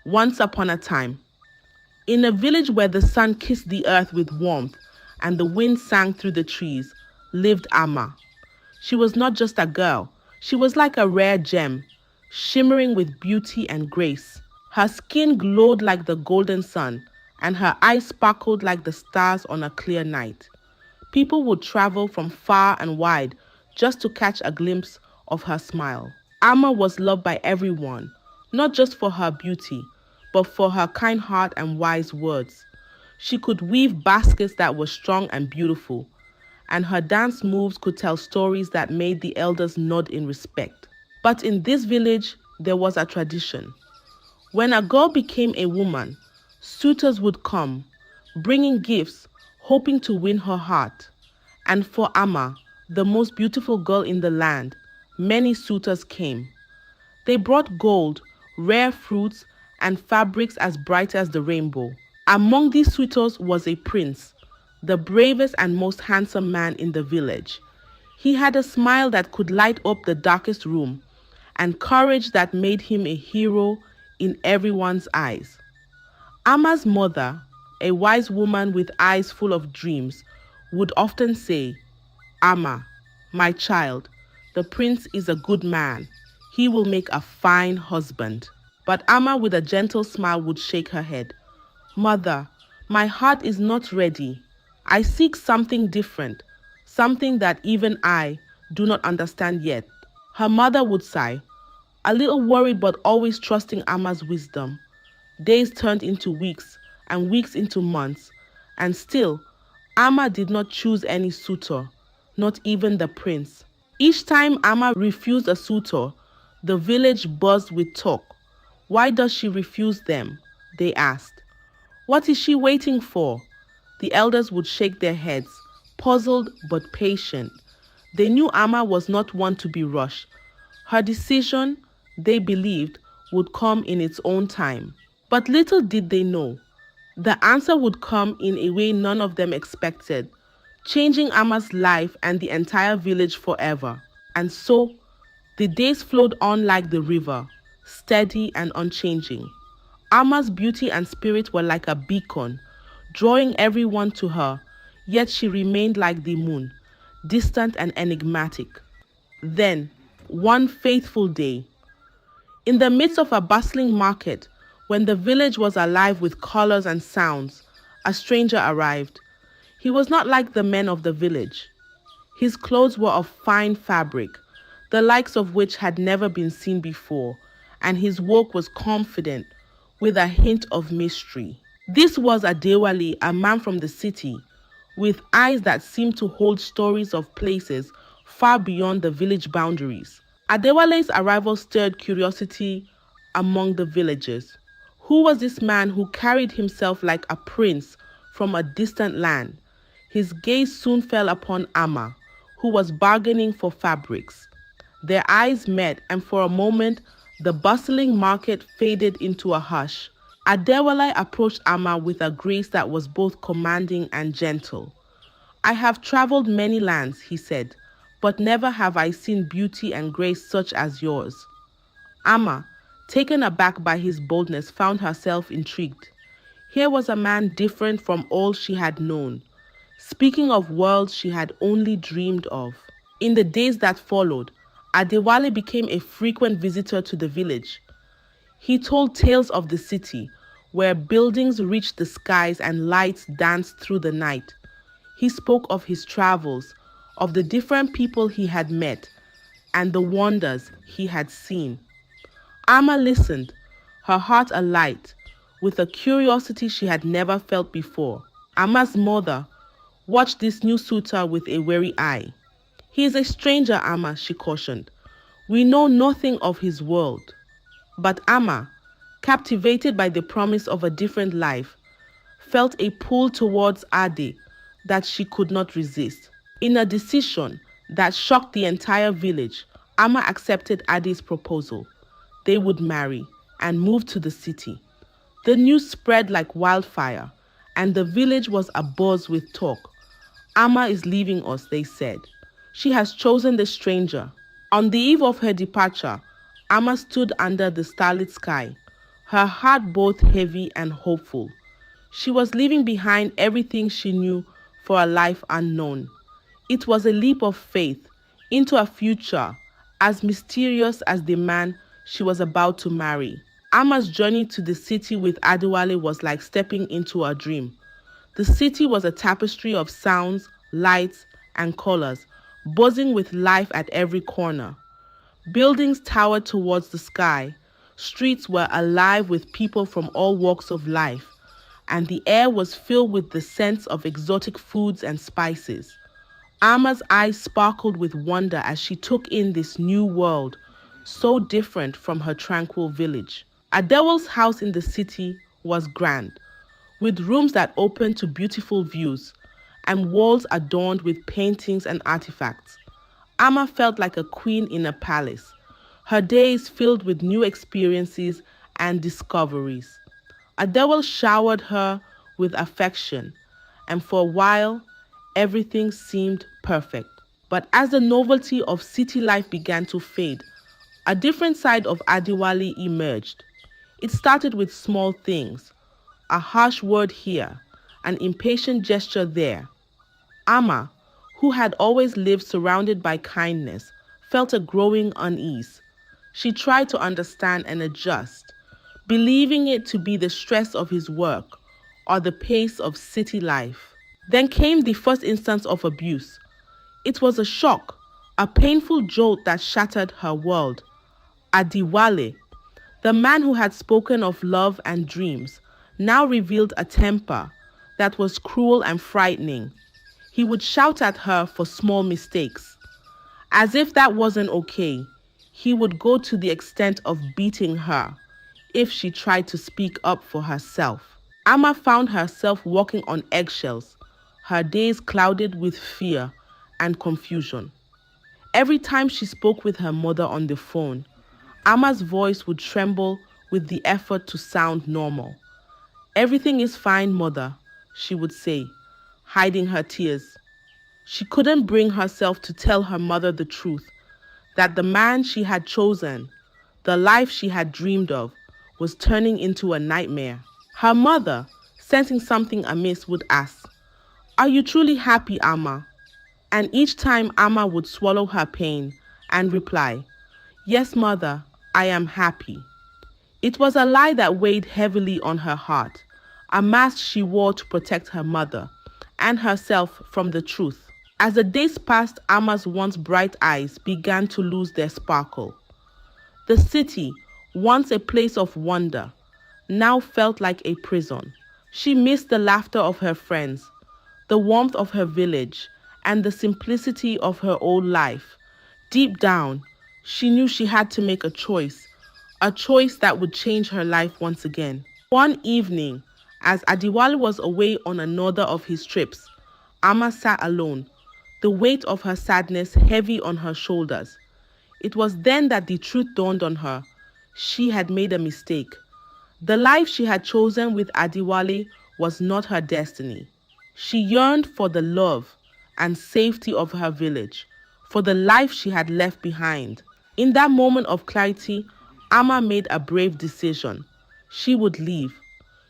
Once upon a time, in a village where the sun kissed the earth with warmth and the wind sang through the trees, lived Amma. She was not just a girl, she was like a rare gem, shimmering with beauty and grace. Her skin glowed like the golden sun, and her eyes sparkled like the stars on a clear night. People would travel from far and wide just to catch a glimpse of her smile. Amma was loved by everyone, not just for her beauty, but for her kind heart and wise words. She could weave baskets that were strong and beautiful, and her dance moves could tell stories that made the elders nod in respect. But in this village, there was a tradition. When a girl became a woman, suitors would come, bringing gifts, hoping to win her heart. And for Amma, the most beautiful girl in the land, many suitors came. They brought gold, rare fruits, and fabrics as bright as the rainbow. Among these suitors was a prince, the bravest and most handsome man in the village. He had a smile that could light up the darkest room, and courage that made him a hero in everyone's eyes. Amma's mother, a wise woman with eyes full of dreams, would often say, "Amma, my child, the prince is a good man. He will make a fine husband." But Amma, with a gentle smile, would shake her head. "Mother, my heart is not ready. I seek something different, something that even I do not understand yet." Her mother would sigh, a little worried but always trusting Amma's wisdom. Days turned into weeks, and weeks into months, and still, Amma did not choose any suitor, not even the prince. Each time Amma refused a suitor, the village buzzed with talk. "Why does she refuse them?" they asked. "What is she waiting for?" The elders would shake their heads, puzzled but patient. They knew Amma was not one to be rushed. Her decision, they believed, would come in its own time. But little did they know, the answer would come in a way none of them expected, changing Amma's life and the entire village forever. And so, the days flowed on like the river, steady and unchanging. Amma's beauty and spirit were like a beacon, drawing everyone to her, yet she remained like the moon, distant and enigmatic. Then, one faithful day, in the midst of a bustling market, when the village was alive with colors and sounds, a stranger arrived. He was not like the men of the village. His clothes were of fine fabric, the likes of which had never been seen before, and his walk was confident, with a hint of mystery. This was Adewale, a man from the city, with eyes that seemed to hold stories of places far beyond the village boundaries. Adewale's arrival stirred curiosity among the villagers. Who was this man who carried himself like a prince from a distant land? His gaze soon fell upon Amma, who was bargaining for fabrics. Their eyes met, and for a moment, the bustling market faded into a hush. Adewale approached Amma with a grace that was both commanding and gentle. "I have traveled many lands," he said, "but never have I seen beauty and grace such as yours." Amma, taken aback by his boldness, found herself intrigued. Here was a man different from all she had known, speaking of worlds she had only dreamed of. In the days that followed, Adewale became a frequent visitor to the village. He told tales of the city, where buildings reached the skies and lights danced through the night. He spoke of his travels, of the different people he had met, and the wonders he had seen. Amma listened, her heart alight, with a curiosity she had never felt before. Amma's mother watched this new suitor with a wary eye. "He is a stranger, Amma," she cautioned. "We know nothing of his world." But Amma, captivated by the promise of a different life, felt a pull towards Ade that she could not resist. In a decision that shocked the entire village, Amma accepted Ade's proposal. They would marry and move to the city. The news spread like wildfire, and the village was abuzz with talk. "Amma is leaving us," they said. "She has chosen the stranger." On the eve of her departure, Amma stood under the starlit sky, her heart both heavy and hopeful. She was leaving behind everything she knew for a life unknown. It was a leap of faith into a future as mysterious as the man she was about to marry. Ama's journey to the city with Adewale was like stepping into a dream. The city was a tapestry of sounds, lights, and colors, buzzing with life at every corner. Buildings towered towards the sky. Streets were alive with people from all walks of life, and the air was filled with the scents of exotic foods and spices. Ama's eyes sparkled with wonder as she took in this new world, so different from her tranquil village. Adewale's house in the city was grand, with rooms that opened to beautiful views and walls adorned with paintings and artifacts. Ama felt like a queen in a palace, her days filled with new experiences and discoveries. Adewale showered her with affection, and for a while, everything seemed perfect. But as the novelty of city life began to fade, a different side of Adewale emerged. It started with small things, a harsh word here, an impatient gesture there. Ama, who had always lived surrounded by kindness, felt a growing unease. She tried to understand and adjust, believing it to be the stress of his work or the pace of city life. Then came the first instance of abuse. It was a shock, a painful jolt that shattered her world. Adewale, the man who had spoken of love and dreams, now revealed a temper that was cruel and frightening. He would shout at her for small mistakes. As if that wasn't okay, he would go to the extent of beating her if she tried to speak up for herself. Ama found herself walking on eggshells, her days clouded with fear and confusion. Every time she spoke with her mother on the phone, Ama's voice would tremble with the effort to sound normal. "Everything is fine, mother," she would say, hiding her tears. She couldn't bring herself to tell her mother the truth, that the man she had chosen, the life she had dreamed of, was turning into a nightmare. Her mother, sensing something amiss, would ask, "Are you truly happy, Ama?" And each time Ama would swallow her pain and reply, "Yes, mother, I am happy." It was a lie that weighed heavily on her heart, a mask she wore to protect her mother and herself from the truth. As the days passed, Ama's once bright eyes began to lose their sparkle. The city, once a place of wonder, now felt like a prison. She missed the laughter of her friends, the warmth of her village, and the simplicity of her old life. Deep down, she knew she had to make a choice that would change her life once again. One evening, as Adewale was away on another of his trips, Ama sat alone, the weight of her sadness heavy on her shoulders. It was then that the truth dawned on her. She had made a mistake. The life she had chosen with Adewale was not her destiny. She yearned for the love and safety of her village, for the life she had left behind. In that moment of clarity, Ama made a brave decision. She would leave.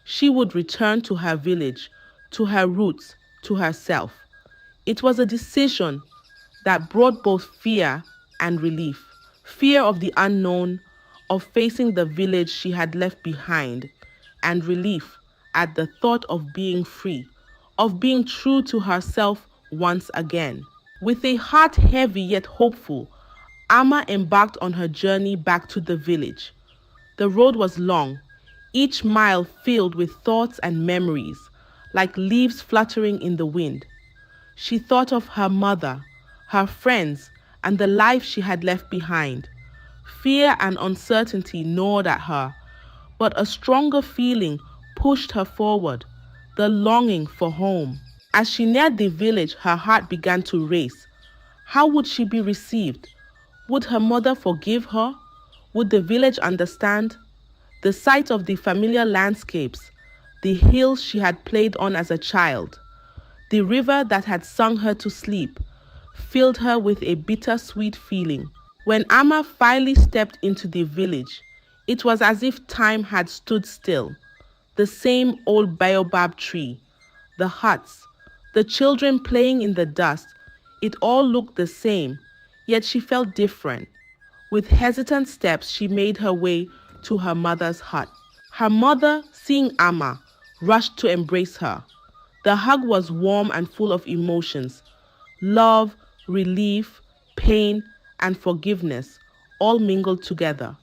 She would return to her village, to her roots, to herself. It was a decision that brought both fear and relief. Fear of the unknown, of facing the village she had left behind, and relief at the thought of being free, of being true to herself once again. With a heart heavy yet hopeful, Ama embarked on her journey back to the village. The road was long, each mile filled with thoughts and memories, like leaves fluttering in the wind. She thought of her mother, her friends, and the life she had left behind. Fear and uncertainty gnawed at her, but a stronger feeling pushed her forward, the longing for home. As she neared the village, her heart began to race. How would she be received? Would her mother forgive her? Would the village understand? The sight of the familiar landscapes, the hills she had played on as a child, the river that had sung her to sleep, filled her with a bittersweet feeling. When Ama finally stepped into the village, It was as if time had stood still. The same old baobab tree, the huts, the children playing in the dust, it all looked the same, yet she felt different. With hesitant steps, she made her way to her mother's hut. Her mother, seeing Amma, rushed to embrace her. The hug was warm and full of emotions: love, relief, pain, and forgiveness, all mingled together.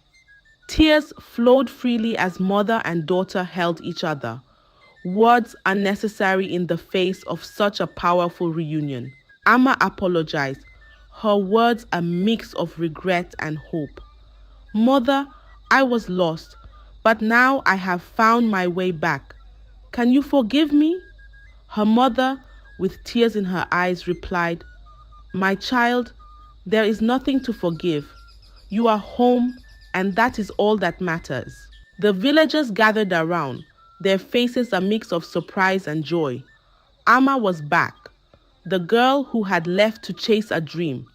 Tears flowed freely as mother and daughter held each other, words unnecessary in the face of such a powerful reunion. Amma apologized, her words a mix of regret and hope. Mother, I was lost, but now I have found my way back. Can you forgive me? Her mother, with tears in her eyes, replied, My child, there is nothing to forgive. You are home, and that is all that matters. The villagers gathered around, their faces a mix of surprise and joy. Amma was back, the girl who had left to chase a dream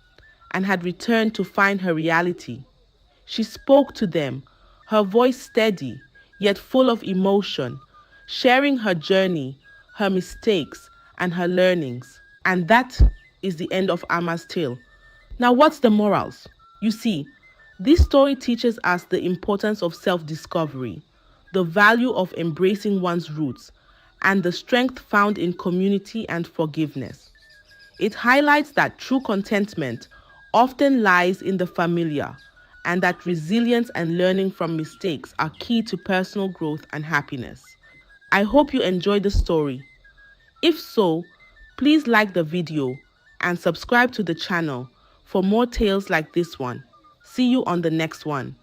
and had returned to find her reality. She spoke to them, her voice steady, yet full of emotion, sharing her journey, her mistakes, and her learnings. And that is the end of Amma's tale. Now, what's the morals? You see, this story teaches us the importance of self-discovery, the value of embracing one's roots, and the strength found in community and forgiveness. It highlights that true contentment often lies in the familiar, and that resilience and learning from mistakes are key to personal growth and happiness. I hope you enjoyed the story. If so, please like the video and subscribe to the channel for more tales like this one. See you on the next one.